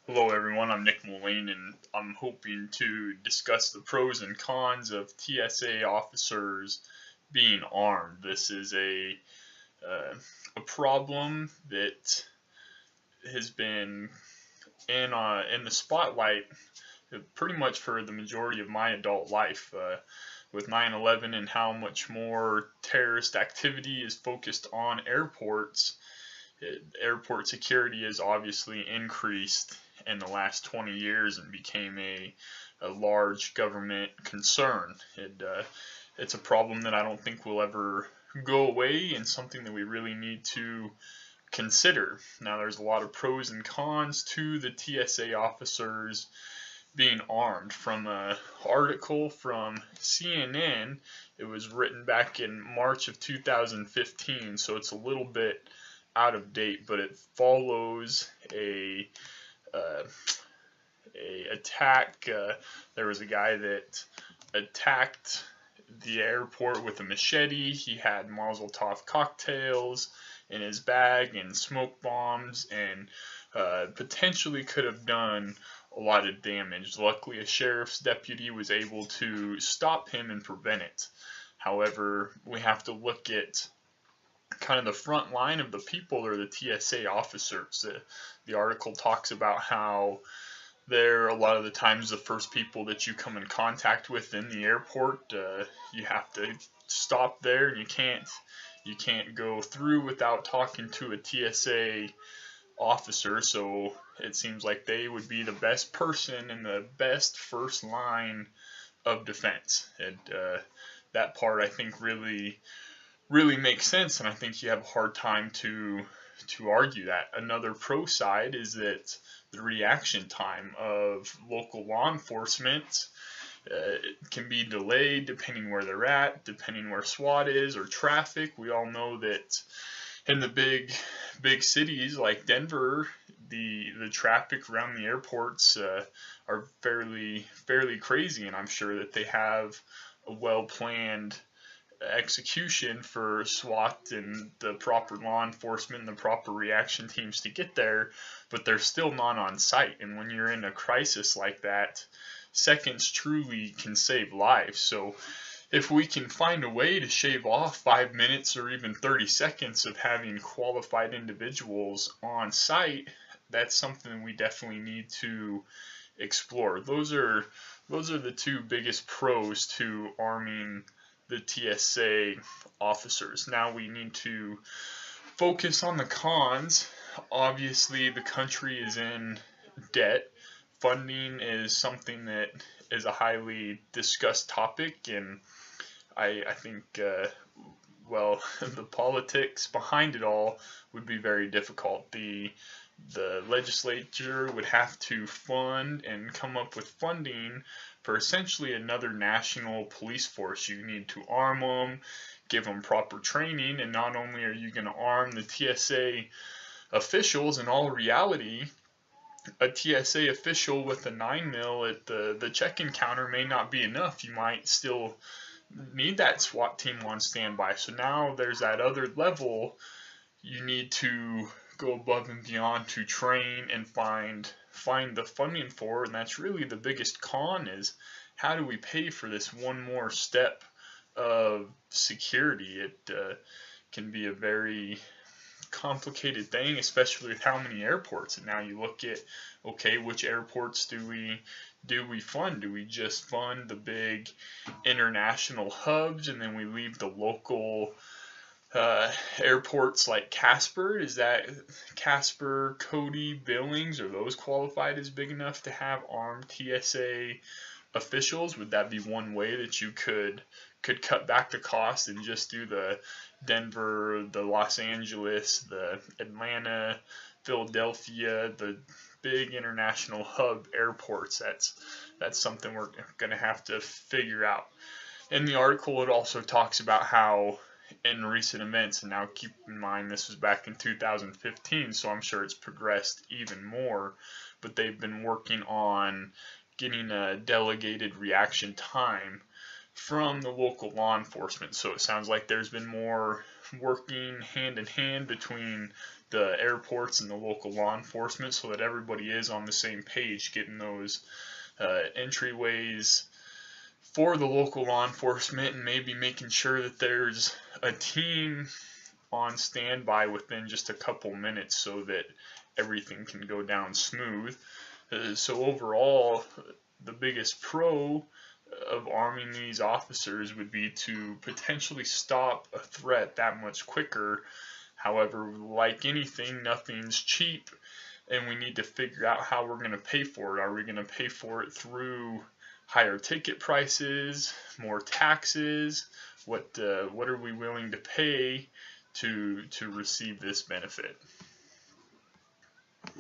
Hello everyone, I'm Nick Mullane and I'm hoping to discuss the pros and cons of TSA officers being armed. This is uh, a problem that has been in the spotlight pretty much for the majority of my adult life. With 9/11 and how much more terrorist activity is focused on airports, airport security has obviously increased in the last 20 years and became a large government concern. It's a problem that I don't think will ever go away and something that we really need to consider. Now, there's a lot of pros and cons to the TSA officers being armed. From an article from CNN, it was written back in March of 2015, so it's a little bit out of date, but it follows uh, a attack. There was a guy that attacked the airport with a machete. He had Mazel Tov cocktails in his bag and smoke bombs, and potentially could have done a lot of damage. Luckily, a sheriff's deputy was able to stop him and prevent it. However, we have to look at kind of the front line of the people or the TSA officers. The article talks about how they're a lot of the times the first people that you come in contact with in the airport. You have to stop there, and you can't go through without talking to a TSA officer. So it seems like they would be the best person and the best first line of defense. And that part I think really makes sense, and I think you have a hard time to argue that. Another pro side is that the reaction time of local law enforcement can be delayed depending where they're at, depending where SWAT is or traffic. We all know that in the big cities like Denver, the traffic around the airports are fairly crazy, and I'm sure that they have a well planned execution for SWAT and the proper law enforcement and the proper reaction teams to get there, but they're still not on site. And when you're in a crisis like that, seconds truly can save lives. So if we can find a way to shave off 5 minutes or even 30 seconds of having qualified individuals on site, that's something we definitely need to explore. Those are the two biggest pros to arming the TSA officers. Now we need to focus on the cons. Obviously, the country is in debt. Funding is something that is a highly discussed topic, and I think, well, the politics behind it all would be very difficult. The legislature would have to fund and come up with funding for essentially another national police force. You need to arm them, give them proper training, and not only are you going to arm the TSA officials, in all reality, a TSA official with a 9mm at the check-in counter may not be enough. You might still need that SWAT team on standby. So now there's that other level you need to go above and beyond to train and find the funding for, and that's really the biggest con, is how do we pay for this one more step of security. It can be a very complicated thing, especially with how many airports. And now you look at, okay, which airports do we fund? Do we just fund the big international hubs and then we leave the local airports like Casper? Is that Casper, Cody, Billings, are those qualified as big enough to have armed TSA officials? Would that be one way that you could cut back the cost and just do the Denver, the Los Angeles, the Atlanta, Philadelphia, the big international hub airports? That's something we're going to have to figure out. In the article, it also talks about how in recent events, and now keep in mind this was back in 2015, so I'm sure it's progressed even more, but they've been working on getting a delegated reaction time from the local law enforcement. So it sounds like there's been more working hand in hand between the airports and the local law enforcement, so that everybody is on the same page, getting those entryways for the local law enforcement, and maybe making sure that there's a team on standby within just a couple minutes so that everything can go down smooth. So overall, the biggest pro of arming these officers would be to potentially stop a threat that much quicker. However, like anything, nothing's cheap, and we need to figure out how we're going to pay for it. Are we going to pay for it through higher ticket prices, more taxes? What are we willing to pay to receive this benefit?